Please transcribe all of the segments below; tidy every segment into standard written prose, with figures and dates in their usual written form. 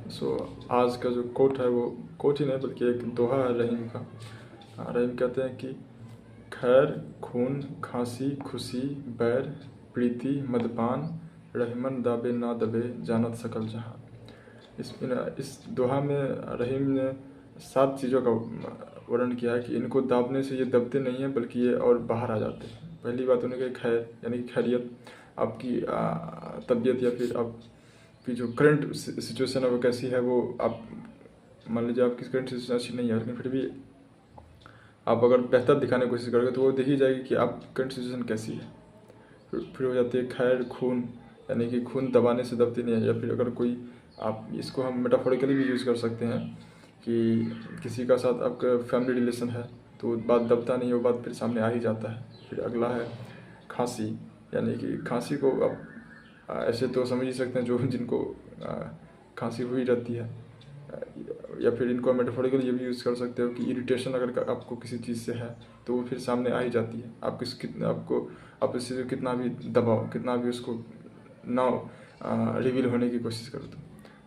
सो आज का जो कोट है वो कोट ही नहीं बल्कि एक दोहा है रहीम का। रहीम कहते हैं कि खैर खून खांसी खुशी बैर प्रीति मदपान रहीमन दाबे ना दबे जानत सकल जहां। इस दोहा में रहीम ने 7 चीज़ों का वर्णन किया है कि इनको दाबने से ये दबते नहीं हैं बल्कि ये और बाहर आ जाते हैं। पहली बात उन्होंने कही खैर, यानी कि खैरियत, आपकी तबीयत या फिर आपकी जो करंट सिचुएशन है वो कैसी है। वो आप मान लीजिए आपकी करंट सिचुएशन अच्छी नहीं है, लेकिन फिर भी आप अगर बेहतर दिखाने की कोशिश करोगे तो वो देखी जाएगी कि आप करंट सिचुएशन कैसी है। फिर हो जाती है खैर खून, यानी कि खून दबाने से दबती नहीं है। या फिर अगर कोई, आप इसको हम मेटाफोरिकली भी यूज़ कर सकते हैं कि किसी का साथ आपका फैमिली रिलेशन है तो बात दबता नहीं है, वो बात फिर सामने आ ही जाता है। फिर अगला है खांसी, यानी कि खांसी को आप ऐसे तो समझ ही सकते हैं जो जिनको खांसी हुई रहती है। या फिर इनको मेटाफोरिकली ये भी यूज़ कर सकते हो कि इरिटेशन अगर आपको किसी चीज़ से है तो वो फिर सामने आ ही जाती है। आप इस चीज़ को कितना भी दबाओ, कितना भी उसको ना रिवील होने की कोशिश करो तो।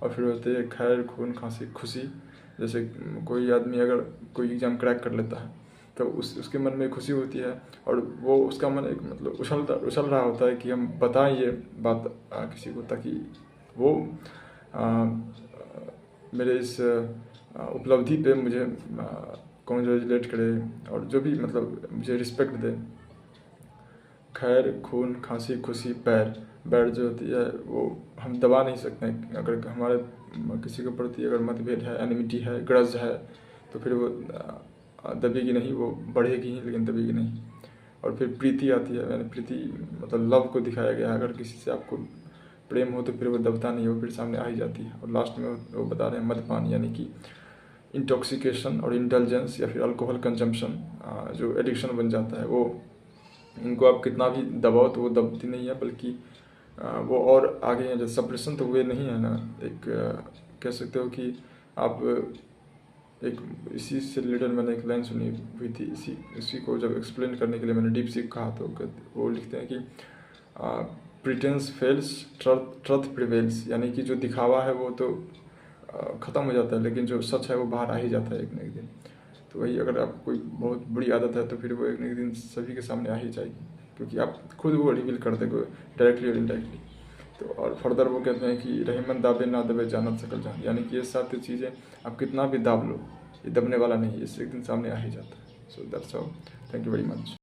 और फिर होते हैं खैर खून खांसी खुशी। जैसे कोई आदमी अगर कोई एग्ज़ाम क्रैक कर लेता है तो उसके मन में खुशी होती है और वो उसका मन एक मतलब उछल रहा होता है कि हम बताएं ये बात किसी को, ताकि वो मेरे इस उपलब्धि पे मुझे कॉन्ग्रेचुलेट करे और जो भी मतलब मुझे रिस्पेक्ट दे। खैर खून खांसी खुशी बैर जो होती है वो हम दबा नहीं सकते हैं। अगर हमारे किसी के प्रति अगर मतभेद है, एनिमिटी है, ग्रज है तो फिर वो दबेगी नहीं, वो बढ़ेगी ही लेकिन दबेगी नहीं। और फिर प्रीति आती है, यानी प्रीति मतलब लव को दिखाया गया है। अगर किसी से आपको प्रेम हो तो फिर वो दबता नहीं, वो फिर सामने आ ही जाती है। और लास्ट में वो बता रहे हैं मदपान, यानी कि इंटॉक्सिकेशन और इंटेलिजेंस या फिर अल्कोहल कंजम्पशन जो एडिक्शन बन जाता है, वो इनको आप कितना भी दबाओ तो वो दबती नहीं है बल्कि वो और आगे हैं। जैसे सप्रेशन तो हुए नहीं है ना, एक कह सकते हो कि आप एक इसी से रिलेटेड मैंने एक लाइन सुनी हुई थी। इसी को जब एक्सप्लेन करने के लिए मैंने डीप सीख कहा तो वो लिखते हैं कि प्रिटेंस फेल्स ट्रथ प्रिवेल्स, यानी कि जो दिखावा है वो तो ख़त्म हो जाता है लेकिन जो सच है वो बाहर आ ही जाता है एक न एक दिन। तो वही, अगर आप कोई बहुत बुरी आदत है तो फिर वो एक न एक दिन सभी के सामने आ ही जाएगी, क्योंकि आप खुद वो रिवील कर दोगे डायरेक्टली और इनडायरेक्टली। तो और फर्दर वो कहते हैं कि रहीमन दाबे ना दबे जानत सकल जहां, यानी कि ये 7 चीज़ें आप कितना भी दाब लो ये दबने वाला नहीं है, इससे एक दिन सामने आ ही जाता है। So that's all, thank you very much.